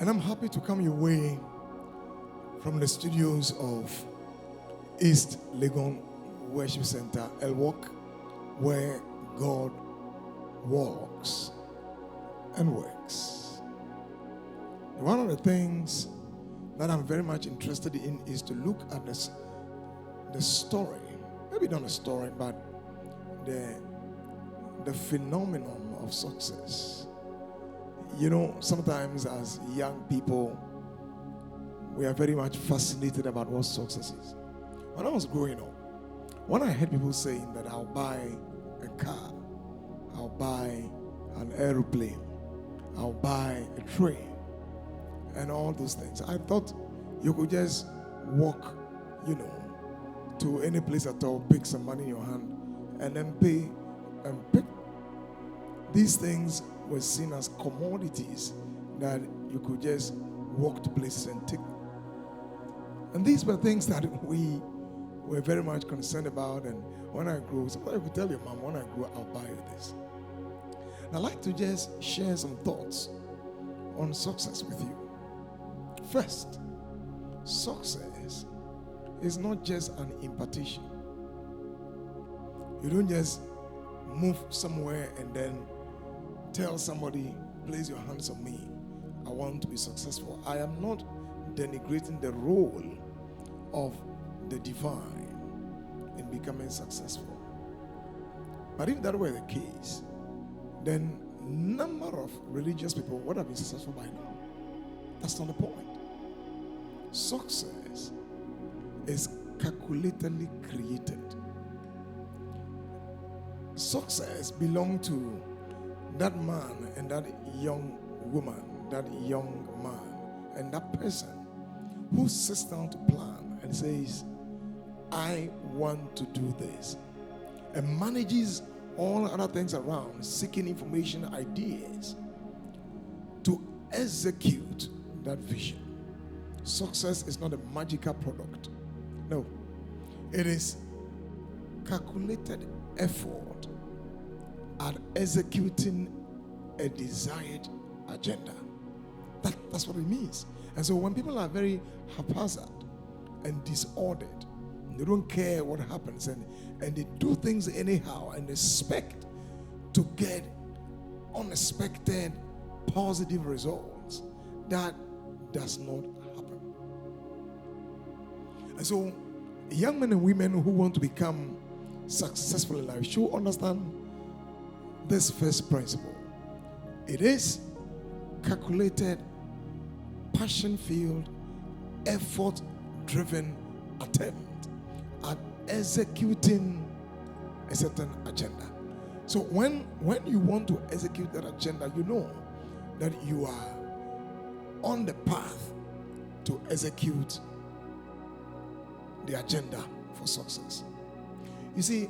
And I'm happy to come your way from the studios of East Legon Worship Center, El Walk, where God walks and works. One of the things that I'm very much interested in is to look at the story, maybe not a story, but the phenomenon of success. You know, sometimes as young people, we are very much fascinated about what success is. When I was growing up, when I heard people saying that I'll buy a car, I'll buy an aeroplane, I'll buy a train, and all those things, I thought you could just walk, to any place at all, pick some money in your hand, and then pay and pick. These things were seen as commodities that you could just walk to places and take. And these were things that we were very much concerned about. And when I grew, somebody could tell your mom, when I grow, I'll buy you this. And I'd like to just share some thoughts on success with you. First, success is not just an impartation. You don't just move somewhere and then tell somebody, place your hands on me, I want to be successful. I am not denigrating the role of the divine in becoming successful. But if that were the case, then number of religious people would have been successful by now. That's not the point. Success is calculatedly created. Success belongs to that man and that young woman, that young man, and that person who sits down to plan and says, I want to do this, and manages all other things around, seeking information, ideas, to execute that vision. Success is not a magical product. No. It is calculated effort at executing a desired agenda. That's what it means. And so when people are very haphazard and disordered, they don't care what happens, and they do things anyhow and expect to get unexpected positive results, that does not happen. And so young men and women who want to become successful in life should understand this first principle. It is calculated, passion-filled, effort-driven attempt at executing a certain agenda. So when you want to execute that agenda, you know that you are on the path to execute the agenda for success. You see,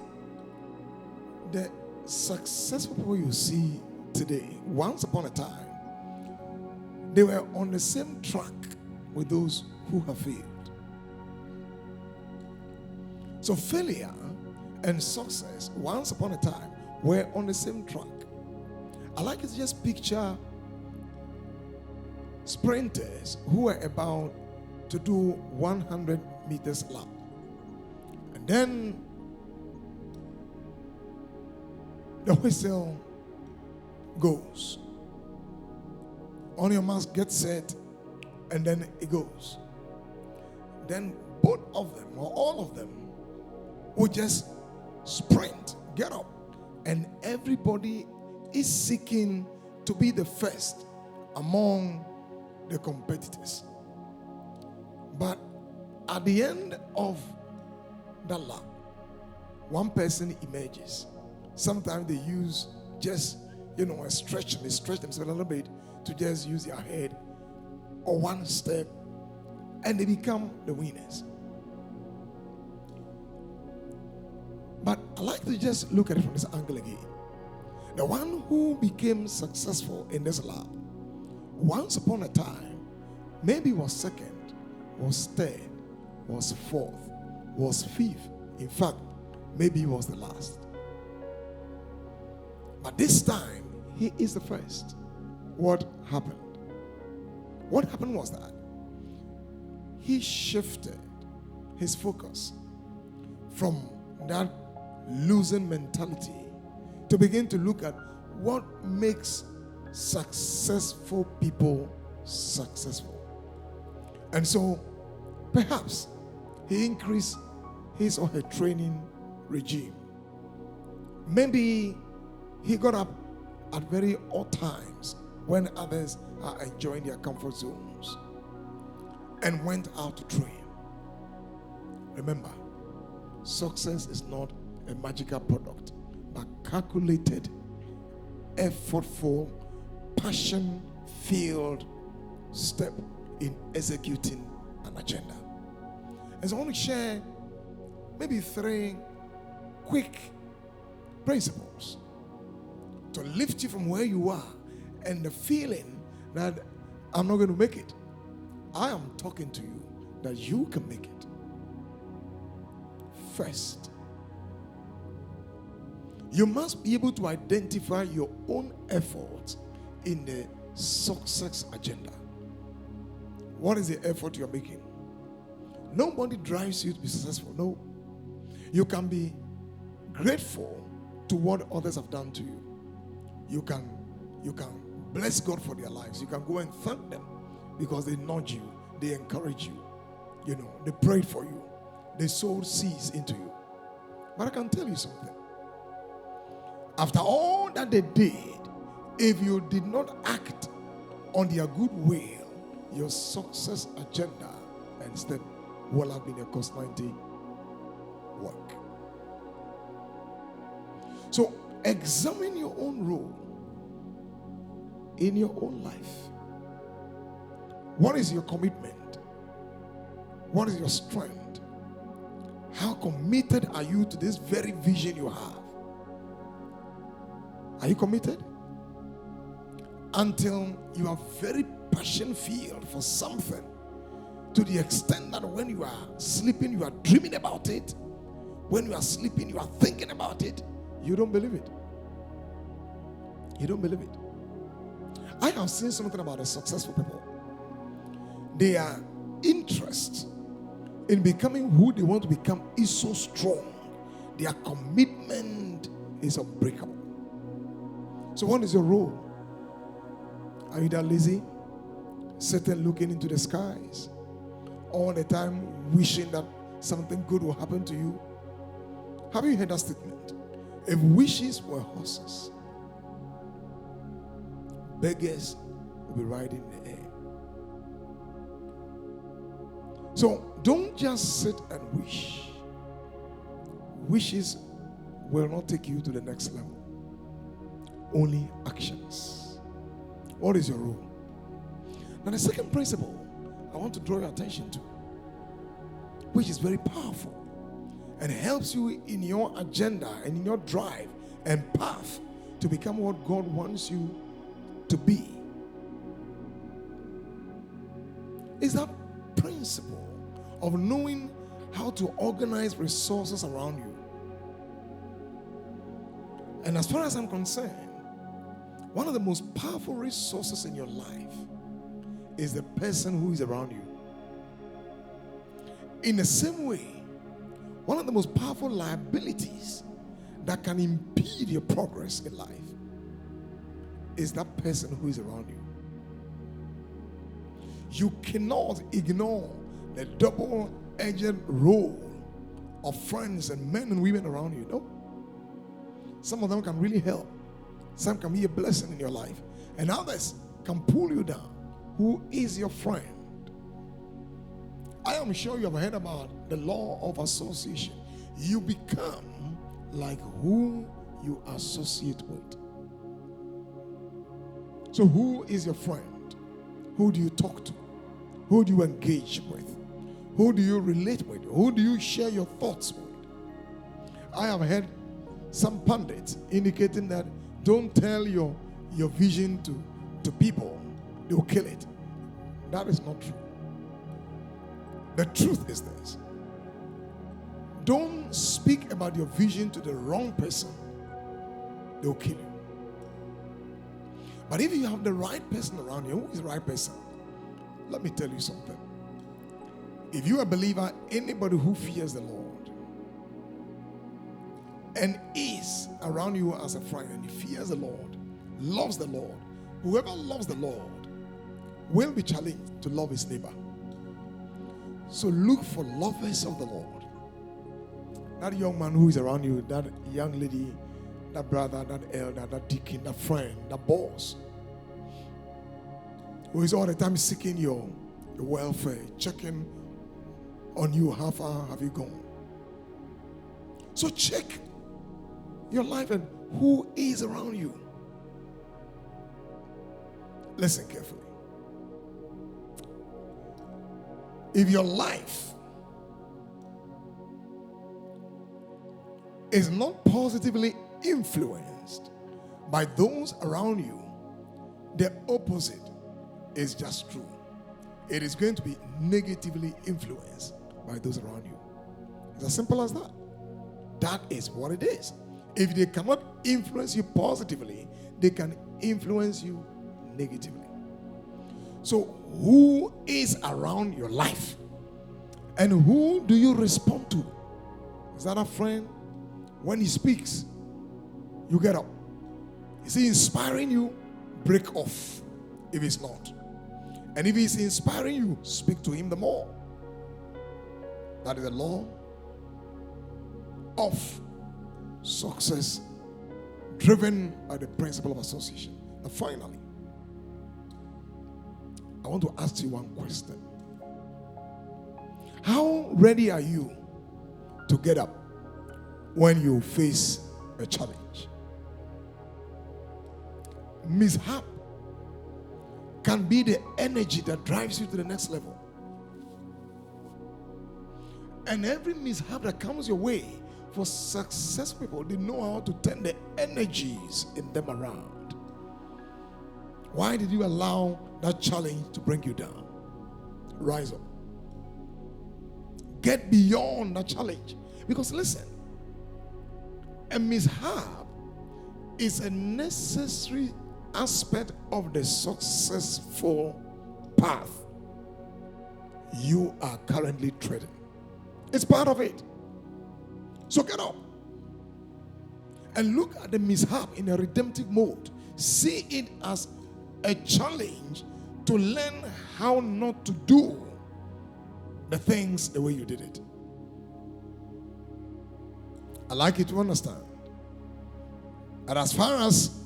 the successful people you see today, once upon a time, they were on the same track with those who have failed. So failure and success, once upon a time, were on the same track. I like to just picture sprinters who were about to do 100 meters lap. And then the whistle goes. On your mask, get set, and then it goes. Then both of them, or all of them, will just sprint, get up, and everybody is seeking to be the first among the competitors. But at the end of that lap, one person emerges. Sometimes they use just, a stretch. They stretch themselves a little bit to just use their head or one step, and they become the winners. But I like to just look at it from this angle again. The one who became successful in this lab, once upon a time, maybe was second, was third, was fourth, was fifth. In fact, maybe he was the last. But this time, he is the first. What happened? what happened was that he shifted his focus from that losing mentality to begin to look at what makes successful people successful. And so perhaps he increased his or her training regime. Maybe he got up at very odd times when others are enjoying their comfort zones and went out to train. Remember, success is not a magical product, but calculated, effortful, passion-filled step in executing an agenda. And so I want to share maybe 3 quick principles to lift you from where you are and the feeling that I'm not going to make it. I am talking to you that you can make it. First, you must be able to identify your own efforts in the success agenda. What is the effort you're making? Nobody drives you to be successful. No. You can be grateful to what others have done to you. You can bless God for their lives. You can go and thank them because they nudge you, they encourage you, they prayed for you, they sowed seeds into you. But I can tell you something. After all that they did, if you did not act on their goodwill, your success agenda and step will have been a cost 90 work. So examine your own role in your own life. What is your commitment? What is your strength? How committed are you to this very vision you have? Are you committed? Until you are very passion-filled for something, to the extent that when you are sleeping, you are dreaming about it. When you are sleeping, you are thinking about it. You don't believe it. You don't believe it. I have seen something about the successful people. Their interest in becoming who they want to become is so strong. Their commitment is unbreakable. So what is your role? Are you that lazy? Sitting looking into the skies all the time, wishing that something good will happen to you? Have you heard that statement? If wishes were horses, beggars will be riding in the air. So don't just sit and wish. Wishes will not take you to the next level. Only actions. What is your role? Now the second principle I want to draw your attention to, which is very powerful and helps you in your agenda and in your drive and path to become what God wants you to be, is that principle of knowing how to organize resources around you. And as far as I'm concerned, one of the most powerful resources in your life is the person who is around you. In the same way, one of the most powerful liabilities that can impede your progress in life is that person who is around you. You cannot ignore the double-edged role of friends and men and women around you. No. Some of them can really help. Some can be a blessing in your life. And others can pull you down. Who is your friend? I am sure you have heard about the law of association. You become like who you associate with. So who is your friend? Who do you talk to? Who do you engage with? Who do you relate with? Who do you share your thoughts with? I have heard some pundits indicating that don't tell your vision to people. They'll kill it. That is not true. The truth is this. Don't speak about your vision to the wrong person. They'll kill you. But if you have the right person around you, who is the right person? Let me tell you something. If you are a believer, anybody who fears the Lord and is around you as a friend and he fears the Lord, loves the Lord, whoever loves the Lord will be challenged to love his neighbor. So look for lovers of the Lord. That young man who is around you, that young lady, that brother, that elder, that deacon, that friend, that boss, who is all the time seeking your welfare, checking on you, how far have you gone? So check your life and who is around you. Listen carefully. If your life is not positively influenced by those around you, the opposite is just true. It is going to be negatively influenced by those around you. It's as simple as that. That is what it is. If they cannot influence you positively, they can influence you negatively. So who is around your life? And who do you respond to? Is that a friend? When he speaks, you get up. Is he inspiring you? Break off if he's not. And if he's inspiring you, speak to him the more. That is the law of success driven by the principle of association. And finally, I want to ask you one question. How ready are you to get up when you face a challenge? Mishap can be the energy that drives you to the next level. And every mishap that comes your way, for successful people, they know how to turn the energies in them around. Why did you allow that challenge to bring you down? Rise up. Get beyond that challenge. Because listen, a mishap is a necessary aspect of the successful path you are currently treading. It's part of it. So get up and look at the mishap in a redemptive mode. See it as a challenge to learn how not to do the things the way you did it. I like you to understand that as far as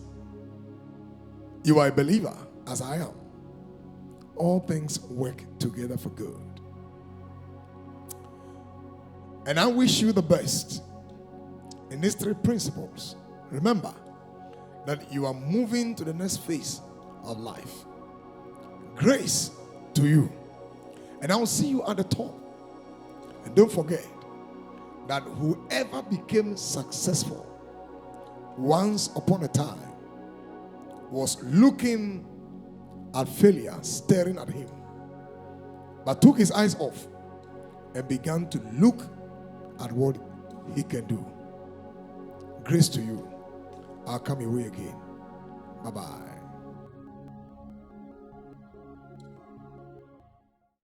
you are a believer, as I am, all things work together for good. And I wish you the best in these three principles. Remember that you are moving to the next phase of life. Grace to you. And I will see you at the top. And don't forget that whoever became successful once upon a time was looking at failure, staring at him, but took his eyes off and began to look at what he can do. Grace to you. I'll come your way again. Bye-bye.